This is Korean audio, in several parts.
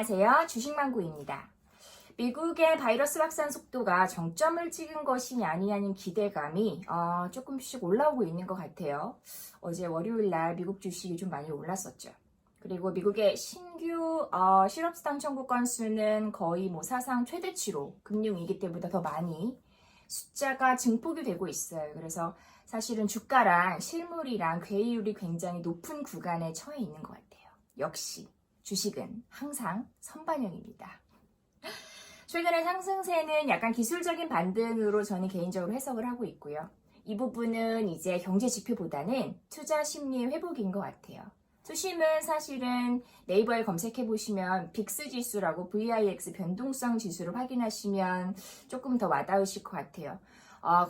안녕하세요. 주식망구입니다. 미국의 바이러스 확산 속도가 정점을 찍은 것이 아니냐는 기대감이 조금씩 올라오고 있는 것 같아요. 어제 월요일날 미국 주식이 좀 많이 올랐었죠. 그리고 미국의 신규 실업수당 청구 건수는 거의 사상 최대치로 금융위기 때보다 더 많이 숫자가 증폭이 되고 있어요. 그래서 사실은 주가랑 실물이랑 괴이율이 굉장히 높은 구간에 처해 있는 것 같아요. 역시 주식은 항상 선반영입니다. 최근의 상승세는 약간 기술적인 반등으로 저는 개인적으로 해석을 하고 있고요. 이 부분은 이제 경제 지표보다는 투자 심리 회복인 것 같아요. 투심은 사실은 네이버에 검색해 보시면 빅스 지수라고 VIX 변동성 지수를 확인하시면 조금 더 와닿으실 것 같아요.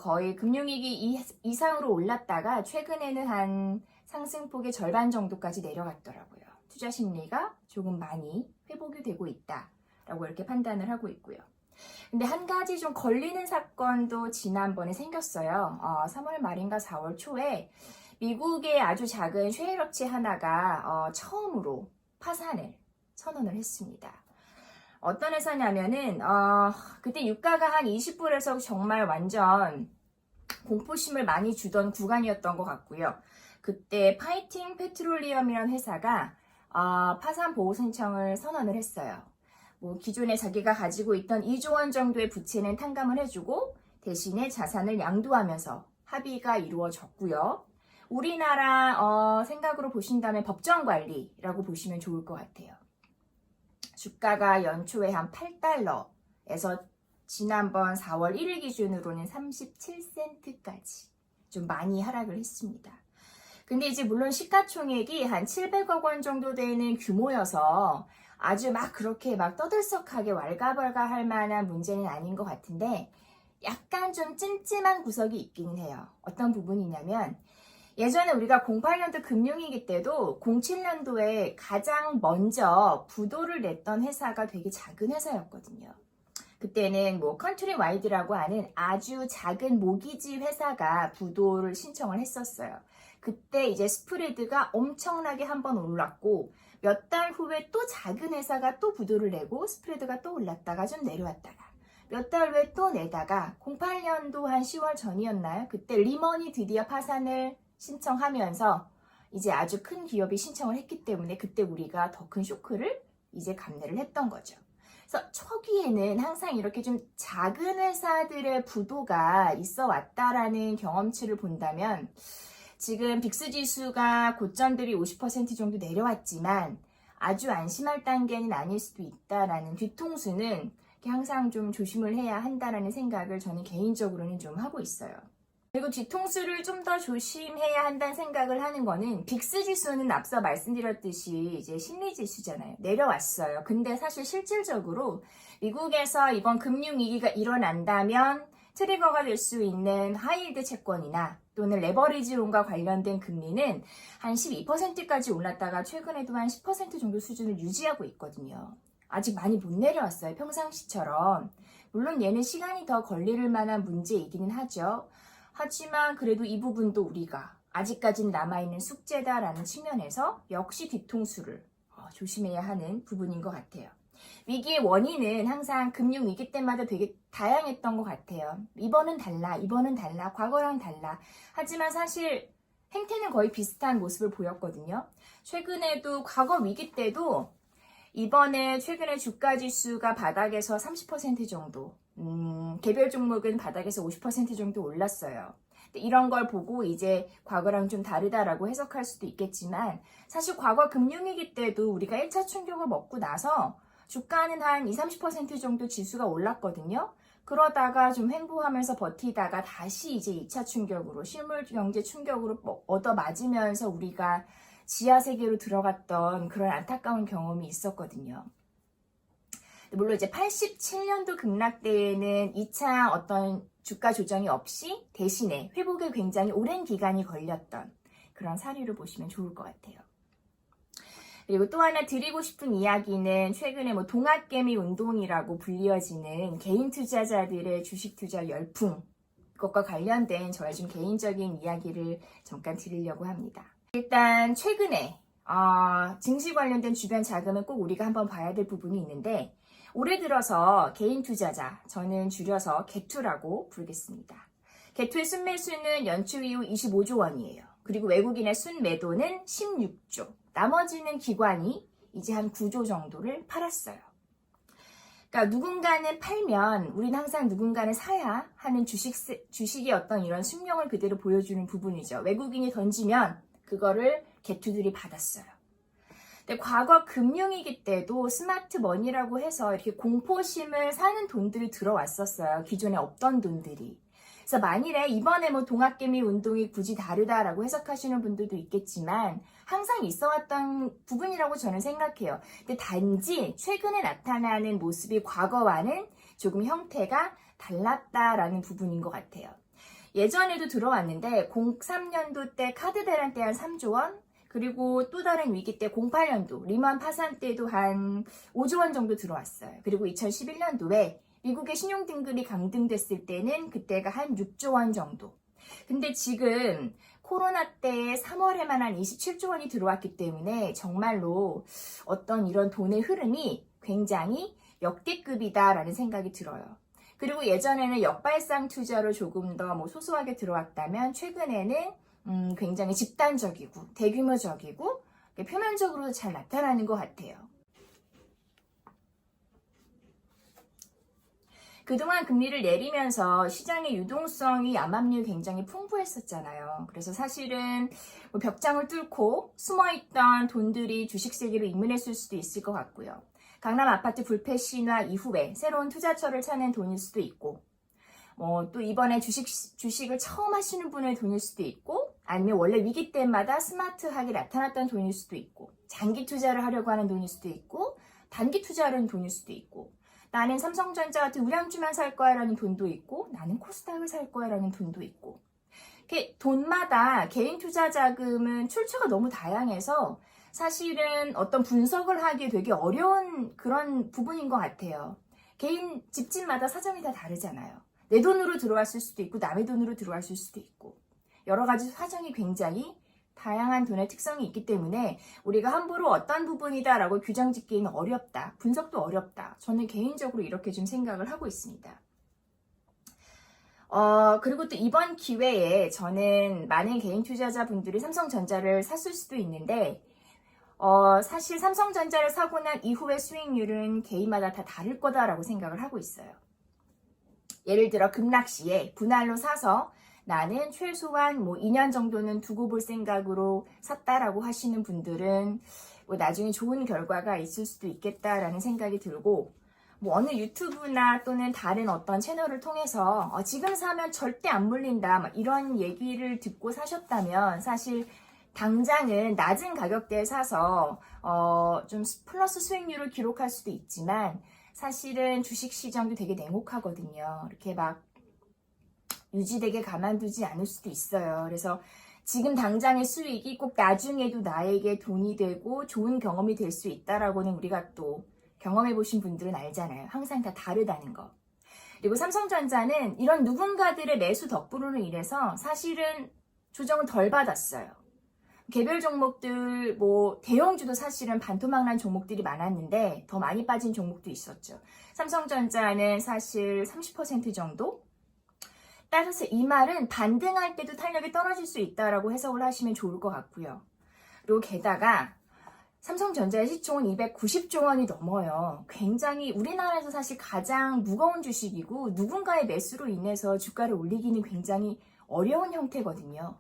거의 금융위기 이상으로 올랐다가 최근에는 한 상승폭의 절반 정도까지 내려갔더라고요. 투자 심리가 조금 많이 회복이 되고 있다라고 이렇게 판단을 하고 있고요. 근데 한 가지 좀 걸리는 사건도 지난번에 생겼어요. 3월 말인가 4월 초에 미국의 아주 작은 쉐일 업체 하나가 처음으로 파산을 선언을 했습니다. 어떤 회사냐면은 그때 유가가 한 20불에서 정말 완전 공포심을 많이 주던 구간이었던 것 같고요. 그때 파이팅 페트롤리엄이라는 회사가 파산 보호 신청을 선언을 했어요. 기존에 자기가 가지고 있던 2조 원 정도의 부채는 탕감을 해주고 대신에 자산을 양도하면서 합의가 이루어졌고요. 우리나라 생각으로 보신다면 법정 관리라고 보시면 좋을 것 같아요. 주가가 연초에 한 8달러에서 지난번 4월 1일 기준으로는 37센트까지 좀 많이 하락을 했습니다. 근데 이제 물론 시가총액이 한 700억 원 정도 되는 규모여서 아주 그렇게 떠들썩하게 왈가왈가할 만한 문제는 아닌 것 같은데 약간 좀 찜찜한 구석이 있기는 해요. 어떤 부분이냐면 예전에 우리가 08년도 금융위기 때도 07년도에 가장 먼저 부도를 냈던 회사가 되게 작은 회사였거든요. 그때는 컨트리 와이드라고 하는 아주 작은 모기지 회사가 부도를 신청을 했었어요. 그때 이제 스프레드가 엄청나게 한번 올랐고 몇 달 후에 또 작은 회사가 또 부도를 내고 스프레드가 또 올랐다가 좀 내려왔다가 몇 달 후에 또 내다가 08년도 한 10월 전이었나요? 그때 리먼이 드디어 파산을 신청하면서 이제 아주 큰 기업이 신청을 했기 때문에 그때 우리가 더 큰 쇼크를 이제 감내를 했던 거죠. 그래서 초기에는 항상 이렇게 좀 작은 회사들의 부도가 있어 왔다라는 경험치를 본다면 지금 빅스 지수가 고점들이 50% 정도 내려왔지만 아주 안심할 단계는 아닐 수도 있다라는 뒤통수는 항상 좀 조심을 해야 한다라는 생각을 저는 개인적으로는 좀 하고 있어요. 그리고 뒤통수를 좀 더 조심해야 한다는 생각을 하는 거는 빅스 지수는 앞서 말씀드렸듯이 이제 심리 지수잖아요. 내려왔어요. 근데 사실 실질적으로 미국에서 이번 금융위기가 일어난다면 트리거가 될 수 있는 하이힐드 채권이나 또는 레버리지론과 관련된 금리는 한 12%까지 올랐다가 최근에도 한 10% 정도 수준을 유지하고 있거든요. 아직 많이 못 내려왔어요. 평상시처럼. 물론 얘는 시간이 더 걸릴 만한 문제이기는 하죠. 하지만 그래도 이 부분도 우리가 아직까지는 남아있는 숙제다라는 측면에서 역시 뒤통수를 조심해야 하는 부분인 것 같아요. 위기의 원인은 항상 금융위기 때마다 되게 다양했던 것 같아요. 이번은 달라, 과거랑 달라. 하지만 사실 행태는 거의 비슷한 모습을 보였거든요. 최근에도 과거 위기 때도 이번에 최근에 주가지수가 바닥에서 30% 정도, 개별 종목은 바닥에서 50% 정도 올랐어요. 이런 걸 보고 이제 과거랑 좀 다르다라고 해석할 수도 있겠지만 사실 과거 금융위기 때도 우리가 1차 충격을 먹고 나서 주가는 한 20-30% 정도 지수가 올랐거든요. 그러다가 좀 횡보하면서 버티다가 다시 이제 2차 충격으로 실물 경제 충격으로 얻어 맞으면서 우리가 지하 세계로 들어갔던 그런 안타까운 경험이 있었거든요. 물론 이제 87년도 급락 때에는 2차 어떤 주가 조정이 없이 대신에 회복에 굉장히 오랜 기간이 걸렸던 그런 사례를 보시면 좋을 것 같아요. 그리고 또 하나 드리고 싶은 이야기는 최근에 동학개미 운동이라고 불리어지는 개인 투자자들의 주식 투자 열풍, 그것과 관련된 저의 좀 개인적인 이야기를 잠깐 드리려고 합니다. 일단 최근에 증시 관련된 주변 자금은 꼭 우리가 한번 봐야 될 부분이 있는데 올해 들어서 개인 투자자, 저는 줄여서 개투라고 부르겠습니다. 개투의 순매수는 연초 이후 25조 원이에요. 그리고 외국인의 순매도는 16조. 나머지는 기관이 이제 한 9조 정도를 팔았어요. 그러니까 누군가는 팔면 우리는 항상 누군가는 사야 하는 주식의 어떤 이런 숙명을 그대로 보여주는 부분이죠. 외국인이 던지면 그거를 개투들이 받았어요. 근데 과거 금융위기 때도 스마트 머니라고 해서 이렇게 공포심을 사는 돈들이 들어왔었어요. 기존에 없던 돈들이. 그래서 만일에 이번에 뭐 동학개미 운동이 굳이 다르다라고 해석하시는 분들도 있겠지만 항상 있어왔던 부분이라고 저는 생각해요. 근데 단지 최근에 나타나는 모습이 과거와는 조금 형태가 달랐다라는 부분인 것 같아요. 예전에도 들어왔는데 03년도 때 카드 대란 때 한 3조 원, 그리고 또 다른 위기 때 08년도 리만 파산 때도 한 5조 원 정도 들어왔어요. 그리고 2011년도에 미국의 신용등급이 강등됐을 때는 그때가 한 6조 원 정도. 근데 지금 코로나 때 3월에만 한 27조 원이 들어왔기 때문에 정말로 어떤 이런 돈의 흐름이 굉장히 역대급이다라는 생각이 들어요. 그리고 예전에는 역발상 투자로 조금 더 뭐 소소하게 들어왔다면 최근에는 굉장히 집단적이고 대규모적이고 표면적으로도 잘 나타나는 것 같아요. 그동안 금리를 내리면서 시장의 유동성이 암암리에 굉장히 풍부했었잖아요. 그래서 사실은 뭐 벽장을 뚫고 숨어있던 돈들이 주식 세계로 입문했을 수도 있을 것 같고요. 강남 아파트 불패 신화 이후에 새로운 투자처를 찾는 돈일 수도 있고, 또 이번에 주식을 처음 하시는 분의 돈일 수도 있고, 아니면 원래 위기 때마다 스마트하게 나타났던 돈일 수도 있고, 장기 투자를 하려고 하는 돈일 수도 있고, 단기 투자를 하는 돈일 수도 있고, 나는 삼성전자 같은 우량주만 살 거야 라는 돈도 있고, 나는 코스닥을 살 거야 라는 돈도 있고, 이렇게 돈마다 개인 투자 자금은 출처가 너무 다양해서 사실은 어떤 분석을 하기 되게 어려운 그런 부분인 것 같아요. 개인 집집마다 사정이 다 다르잖아요. 내 돈으로 들어왔을 수도 있고 남의 돈으로 들어왔을 수도 있고 여러 가지 사정이 굉장히 다양한 돈의 특성이 있기 때문에 우리가 함부로 어떤 부분이다라고 규정 짓기는 어렵다. 분석도 어렵다. 저는 개인적으로 이렇게 좀 생각을 하고 있습니다. 그리고 또 이번 기회에 저는 많은 개인 투자자분들이 삼성전자를 샀을 수도 있는데 사실 삼성전자를 사고 난 이후의 수익률은 개인마다 다 다를 거다라고 생각을 하고 있어요. 예를 들어 급락 시에 분할로 사서 나는 최소한 뭐 2년 정도는 두고 볼 생각으로 샀다라고 하시는 분들은 뭐 나중에 좋은 결과가 있을 수도 있겠다라는 생각이 들고 뭐 어느 유튜브나 또는 다른 어떤 채널을 통해서 지금 사면 절대 안 물린다 막 이런 얘기를 듣고 사셨다면 사실 당장은 낮은 가격대에 사서 좀 플러스 수익률을 기록할 수도 있지만 사실은 주식시장도 되게 냉혹하거든요. 이렇게 막 유지되게 가만두지 않을 수도 있어요. 그래서 지금 당장의 수익이 꼭 나중에도 나에게 돈이 되고 좋은 경험이 될 수 있다라고는 우리가 또 경험해 보신 분들은 알잖아요. 항상 다 다르다는 거. 그리고 삼성전자는 이런 누군가들의 매수 덕분으로 인해서 사실은 조정을 덜 받았어요. 개별 종목들, 뭐 대형주도 사실은 반토막난 종목들이 많았는데 더 많이 빠진 종목도 있었죠. 삼성전자는 사실 30% 정도? 따라서 이 말은 반등할 때도 탄력이 떨어질 수 있다라고 해석을 하시면 좋을 것 같고요. 그리고 게다가 삼성전자의 시총은 290조 원이 넘어요. 굉장히 우리나라에서 사실 가장 무거운 주식이고 누군가의 매수로 인해서 주가를 올리기는 굉장히 어려운 형태거든요.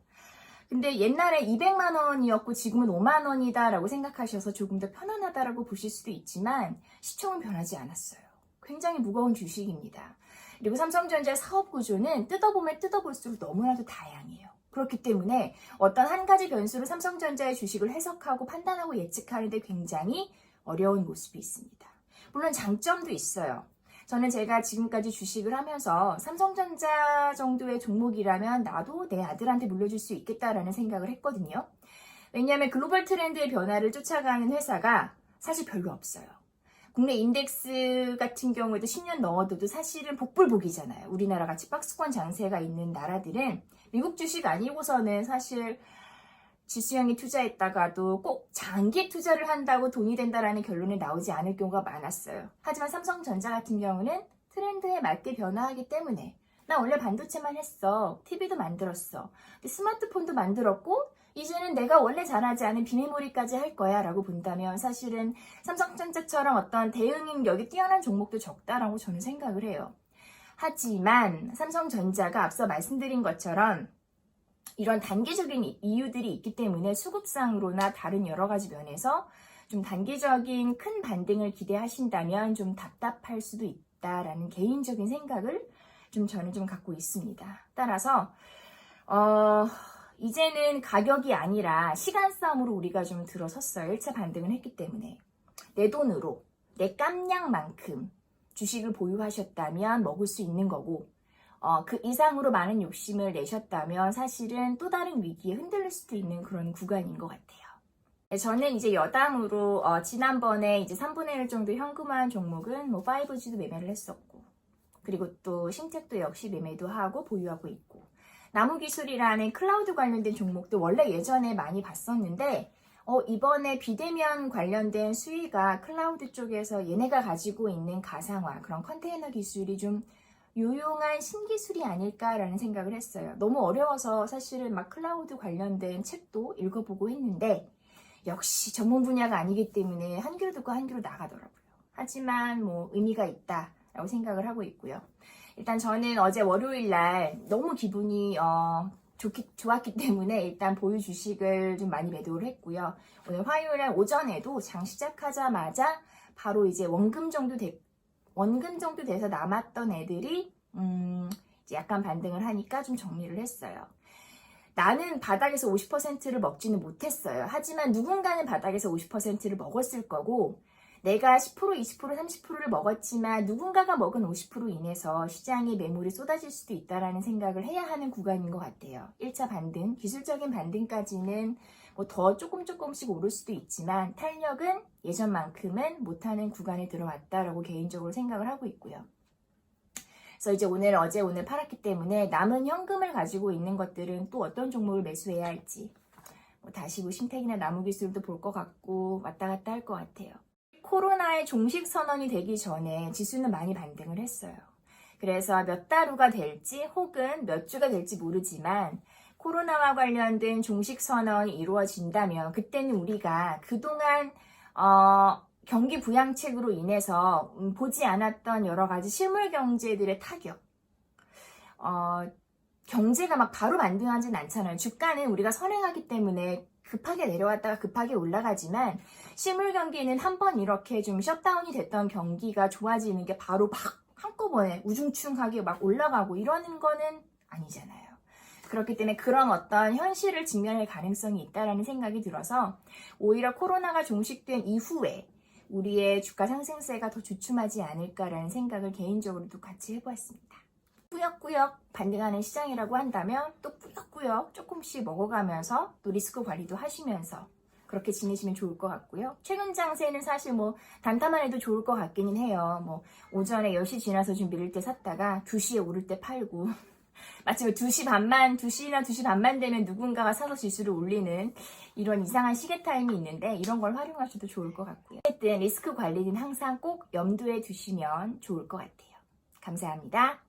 근데 옛날에 200만 원이었고 지금은 5만 원이다라고 생각하셔서 조금 더 편안하다라고 보실 수도 있지만 시총은 변하지 않았어요. 굉장히 무거운 주식입니다. 그리고 삼성전자의 사업 구조는 뜯어보면 뜯어볼수록 너무나도 다양해요. 그렇기 때문에 어떤 한 가지 변수로 삼성전자의 주식을 해석하고 판단하고 예측하는데 굉장히 어려운 모습이 있습니다. 물론 장점도 있어요. 저는 제가 지금까지 주식을 하면서 삼성전자 정도의 종목이라면 나도 내 아들한테 물려줄 수 있겠다라는 생각을 했거든요. 왜냐하면 글로벌 트렌드의 변화를 쫓아가는 회사가 사실 별로 없어요. 국내 인덱스 같은 경우에도 10년 넘어도 사실은 복불복이잖아요. 우리나라 같이 박스권 장세가 있는 나라들은 미국 주식 아니고서는 사실 지수형이 투자했다가도 꼭 장기 투자를 한다고 돈이 된다라는 결론이 나오지 않을 경우가 많았어요. 하지만 삼성전자 같은 경우는 트렌드에 맞게 변화하기 때문에 나 원래 반도체만 했어. TV도 만들었어. 스마트폰도 만들었고 이제는 내가 원래 잘하지 않은 비메모리까지 할 거야 라고 본다면 사실은 삼성전자처럼 어떤 대응력이 뛰어난 종목도 적다라고 저는 생각을 해요. 하지만 삼성전자가 앞서 말씀드린 것처럼 이런 단기적인 이유들이 있기 때문에 수급상으로나 다른 여러 가지 면에서 좀 단기적인 큰 반등을 기대하신다면 좀 답답할 수도 있다라는 개인적인 생각을 저는 좀 갖고 있습니다. 따라서 이제는 가격이 아니라 시간 싸움으로 우리가 좀 들어섰어요. 1차 반등을 했기 때문에 내 돈으로 내 깜냥만큼 주식을 보유하셨다면 먹을 수 있는 거고 그 이상으로 많은 욕심을 내셨다면 사실은 또 다른 위기에 흔들릴 수도 있는 그런 구간인 것 같아요. 저는 이제 여담으로 지난번에 이제 3분의 1 정도 현금화한 종목은 뭐 5G도 매매를 했었고 그리고 또 신텍도 역시 매매도 하고 보유하고 있고 나무기술이라는 클라우드 관련된 종목도 원래 예전에 많이 봤었는데 이번에 비대면 관련된 수위가 클라우드 쪽에서 얘네가 가지고 있는 가상화 그런 컨테이너 기술이 좀 유용한 신기술이 아닐까라는 생각을 했어요. 너무 어려워서 사실은 막 클라우드 관련된 책도 읽어보고 했는데 역시 전문 분야가 아니기 때문에 한 귀로 듣고 한 귀로 나가더라고요. 하지만 뭐 의미가 있다라고 생각을 하고 있고요. 일단 저는 어제 월요일 날 너무 기분이 좋았기 때문에 일단 보유 주식을 좀 많이 매도를 했고요. 오늘 화요일 날 오전에도 장 시작하자마자 바로 이제 원금 정도 돼서 남았던 애들이 이제 약간 반등을 하니까 좀 정리를 했어요. 나는 바닥에서 50%를 먹지는 못했어요. 하지만 누군가는 바닥에서 50%를 먹었을 거고 내가 10%, 20%, 30%를 먹었지만 누군가가 먹은 50% 인해서 시장에 매물이 쏟아질 수도 있다라는 생각을 해야 하는 구간인 것 같아요. 1차 반등, 기술적인 반등까지는 뭐 더 조금씩 오를 수도 있지만 탄력은 예전만큼은 못하는 구간에 들어왔다라고 개인적으로 생각을 하고 있고요. 그래서 이제 어제 오늘 팔았기 때문에 남은 현금을 가지고 있는 것들은 또 어떤 종목을 매수해야 할지 다시 뭐 신텍이나 나무기술도 볼 것 같고 왔다 갔다 할 것 같아요. 코로나의 종식 선언이 되기 전에 지수는 많이 반등을 했어요. 그래서 몇 달 후가 될지 혹은 몇 주가 될지 모르지만 코로나와 관련된 종식 선언이 이루어진다면 그때는 우리가 그동안 경기 부양책으로 인해서 보지 않았던 여러 가지 실물 경제들의 타격 경제가 막 바로 반등하진 않잖아요. 주가는 우리가 선행하기 때문에 급하게 내려왔다가 급하게 올라가지만 실물 경기는 한번 이렇게 좀 셧다운이 됐던 경기가 좋아지는 게 바로 막 한꺼번에 우중충하게 막 올라가고 이러는 거는 아니잖아요. 그렇기 때문에 그런 어떤 현실을 직면할 가능성이 있다라는 생각이 들어서 오히려 코로나가 종식된 이후에 우리의 주가 상승세가 더 주춤하지 않을까라는 생각을 개인적으로도 같이 해보았습니다. 꾸역꾸역 반등하는 시장이라고 한다면 또 꾸역꾸역 조금씩 먹어가면서 또 리스크 관리도 하시면서 그렇게 지내시면 좋을 것 같고요. 최근 장세는 사실 뭐 단타만 해도 좋을 것 같기는 해요. 뭐 오전에 10시 지나서 좀 밀릴 때 샀다가 2시에 오를 때 팔고 마치 2시나 2시 반만 되면 누군가가 사서 지수를 올리는 이런 이상한 시계 타임이 있는데 이런 걸 활용하셔도 좋을 것 같고요. 어쨌든 리스크 관리는 항상 꼭 염두에 두시면 좋을 것 같아요. 감사합니다.